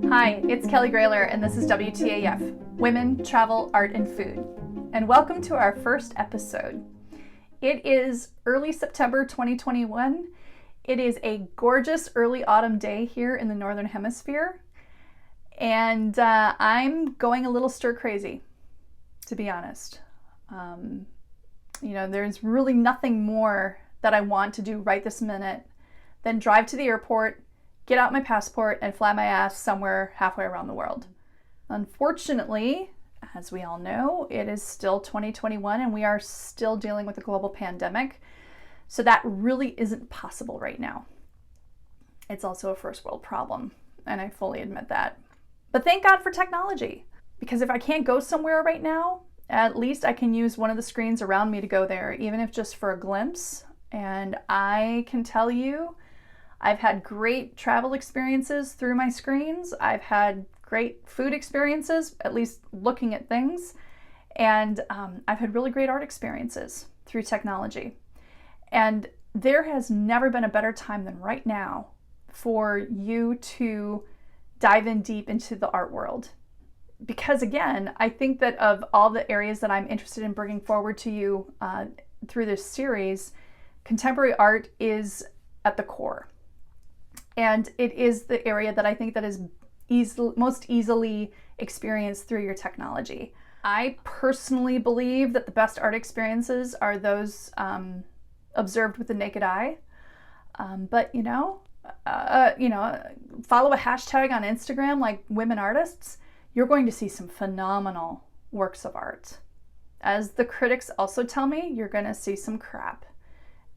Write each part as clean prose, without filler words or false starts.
Hi, it's Kelly Groehler, and this is WTAF, Women, Travel, Art, and Food. And welcome to our first episode. It is early September 2021. It is a gorgeous early autumn day here in the Northern Hemisphere. And I'm going a little stir crazy, to be honest. There's really nothing more that I want to do right this minute than drive to the airport, get out my passport, and fly my ass somewhere halfway around the world. Unfortunately, as we all know, it is still 2021 and we are still dealing with a global pandemic. So that really isn't possible right now. It's also a first world problem, and I fully admit that. But thank God for technology, because if I can't go somewhere right now, at least I can use one of the screens around me to go there, even if just for a glimpse. And I can tell you, I've had great travel experiences through my screens. I've had great food experiences, at least looking at things. And I've had really great art experiences through technology. And there has never been a better time than right now for you to dive in deep into the art world. Because again, I think that of all the areas that I'm interested in bringing forward to you through this series, contemporary art is at the core. And it is the area that I think that is most easily experienced through your technology. I personally believe that the best art experiences are those observed with the naked eye. But follow a hashtag on Instagram like women artists, you're going to see some phenomenal works of art. As the critics also tell me, you're going to see some crap.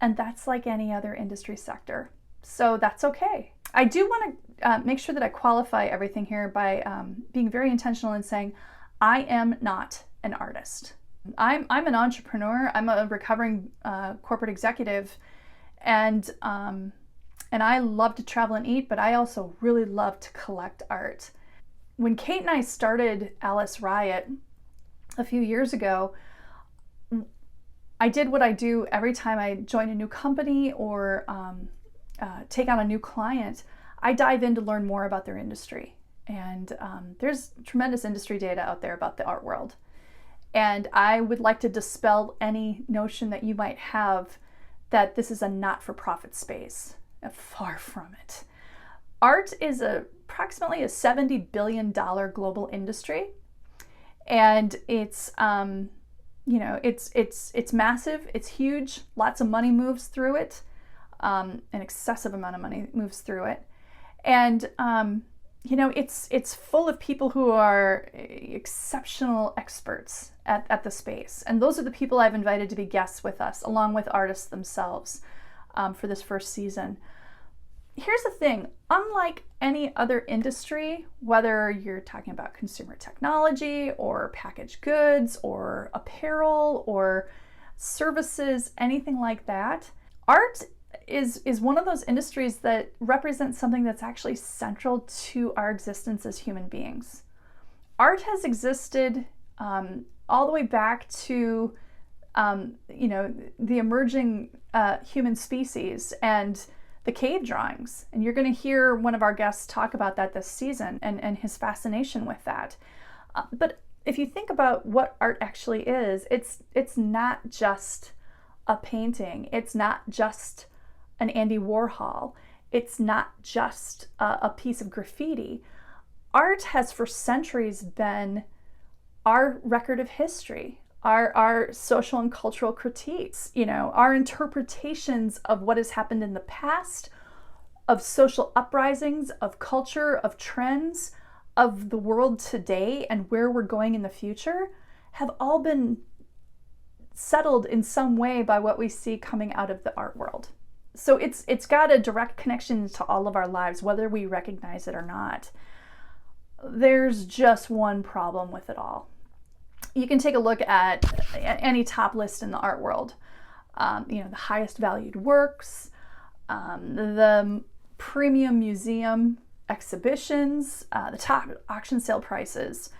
And that's like any other industry sector. So that's okay. I do want to make sure that I qualify everything here by being very intentional in saying, I am not an artist. I'm an entrepreneur. I'm a recovering corporate executive. And I love to travel and eat, but I also really love to collect art. When Kate and I started Alice Riot a few years ago, I did what I do every time I join a new company or take on a new client. I dive in to learn more about their industry. And there's tremendous industry data out there about the art world. And I would like to dispel any notion that you might have that this is a not-for-profit space. Far from it. Art is approximately a $70 billion global industry, and it's it's massive. It's huge. Lots of money moves through it. An excessive amount of money moves through it, and it's full of people who are exceptional experts at the space, and those are the people I've invited to be guests with us, along with artists themselves, for this first season. Here's the thing, unlike any other industry, whether you're talking about consumer technology or packaged goods or apparel or services, anything like that, art is one of those industries that represents something that's actually central to our existence as human beings. Art has existed all the way back to the emerging human species and the cave drawings. And you're going to hear one of our guests talk about that this season and his fascination with that. But if you think about what art actually is, it's not just a painting. It's not just an Andy Warhol. It's not just a piece of graffiti. Art has for centuries been our record of history, our social and cultural critiques, our interpretations of what has happened in the past, of social uprisings, of culture, of trends, of the world today and where we're going in the future, have all been settled in some way by what we see coming out of the art world. So it's got a direct connection to all of our lives, whether we recognize it or not. There's just one problem with it all. You can take a look at any top list in the art world. The highest valued works, the premium museum exhibitions, the top auction sale prices.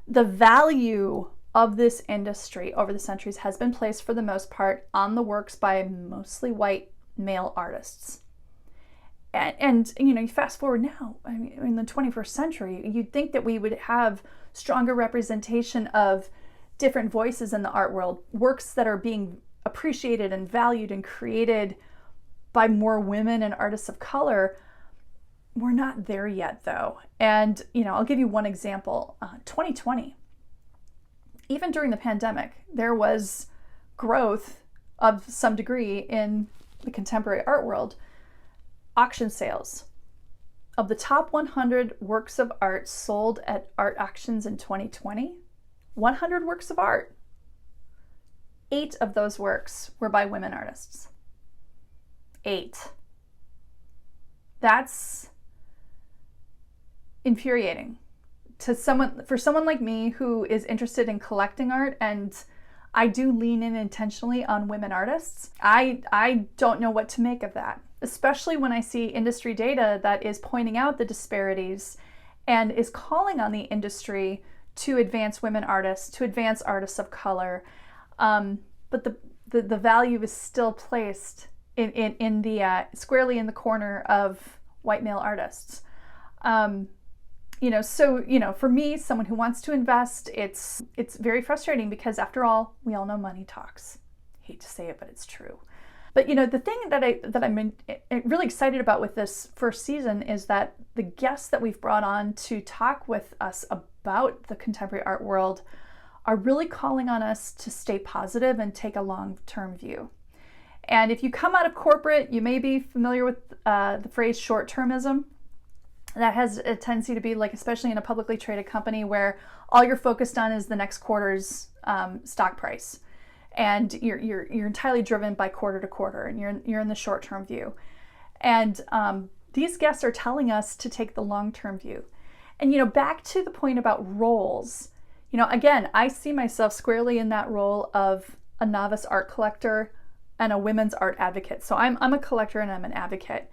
The value of this industry over the centuries has been placed for the most part on the works by mostly white male artists. And you fast forward now, I mean, in the 21st century, you'd think that we would have stronger representation of different voices in the art world, works that are being appreciated and valued and created by more women and artists of color. We're not there yet, though. And, I'll give you one example. 2020, even during the pandemic, there was growth of some degree in the contemporary art world. Auction sales. Of the top 100 works of art sold at art auctions in 2020, 100 works of art, 8 of those works were by women artists. 8. That's infuriating for someone like me who is interested in collecting art, and I do lean in intentionally on women artists. I don't know what to make of that, especially when I see industry data that is pointing out the disparities and is calling on the industry to advance women artists, to advance artists of color. But the value is still placed in the squarely in the corner of white male artists. For me, someone who wants to invest, it's very frustrating because, after all, we all know money talks. I hate to say it, but it's true. But the thing that I'm really excited about with this first season is that the guests that we've brought on to talk with us about the contemporary art world are really calling on us to stay positive and take a long-term view. And if you come out of corporate, you may be familiar with the phrase short-termism. That has a tendency to be like, especially in a publicly traded company, where all you're focused on is the next quarter's stock price, and you're entirely driven by quarter to quarter, and you're in the short-term view. And these guests are telling us to take the long-term view. And back to the point about roles. Again, I see myself squarely in that role of a novice art collector and a women's art advocate. So I'm a collector and I'm an advocate.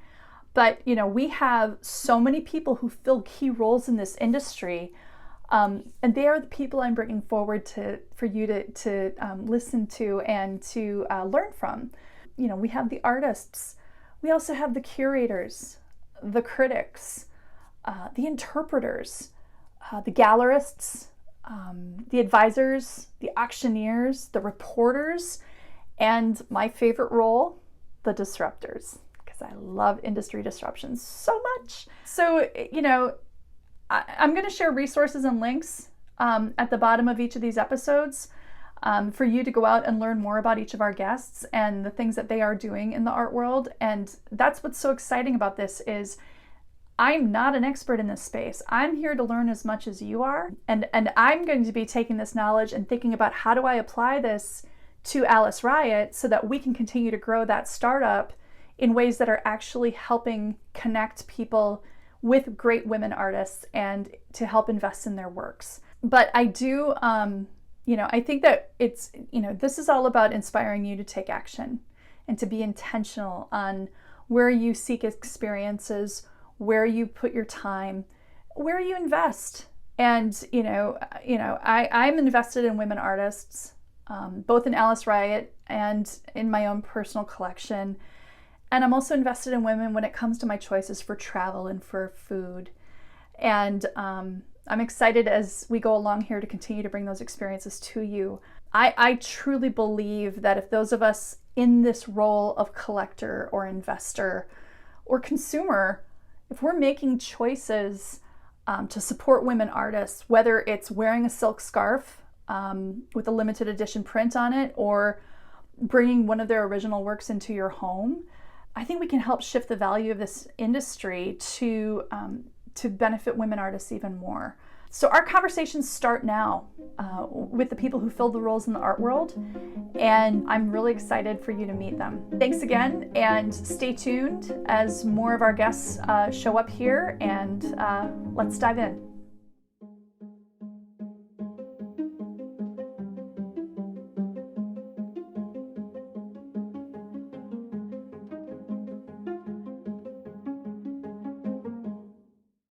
But, we have so many people who fill key roles in this industry, and they are the people I'm bringing forward for you to listen to and to learn from. We have the artists. We also have the curators, the critics, the interpreters, the gallerists, the advisors, the auctioneers, the reporters, and my favorite role, the disruptors. I love industry disruptions so much. So, I'm going to share resources and links at the bottom of each of these episodes for you to go out and learn more about each of our guests and the things that they are doing in the art world. And that's what's so exciting about this is I'm not an expert in this space. I'm here to learn as much as you are. And I'm going to be taking this knowledge and thinking about how do I apply this to Alice Riot so that we can continue to grow that startup in ways that are actually helping connect people with great women artists and to help invest in their works. But I do, I think that it's, this is all about inspiring you to take action and to be intentional on where you seek experiences, where you put your time, where you invest. And, I'm invested in women artists, both in Alice Riot and in my own personal collection. And I'm also invested in women when it comes to my choices for travel and for food. And I'm excited as we go along here to continue to bring those experiences to you. I truly believe that if those of us in this role of collector or investor or consumer, if we're making choices to support women artists, whether it's wearing a silk scarf with a limited edition print on it or bringing one of their original works into your home, I think we can help shift the value of this industry to benefit women artists even more. So our conversations start now with the people who fill the roles in the art world, and I'm really excited for you to meet them. Thanks again, and stay tuned as more of our guests show up here, and let's dive in.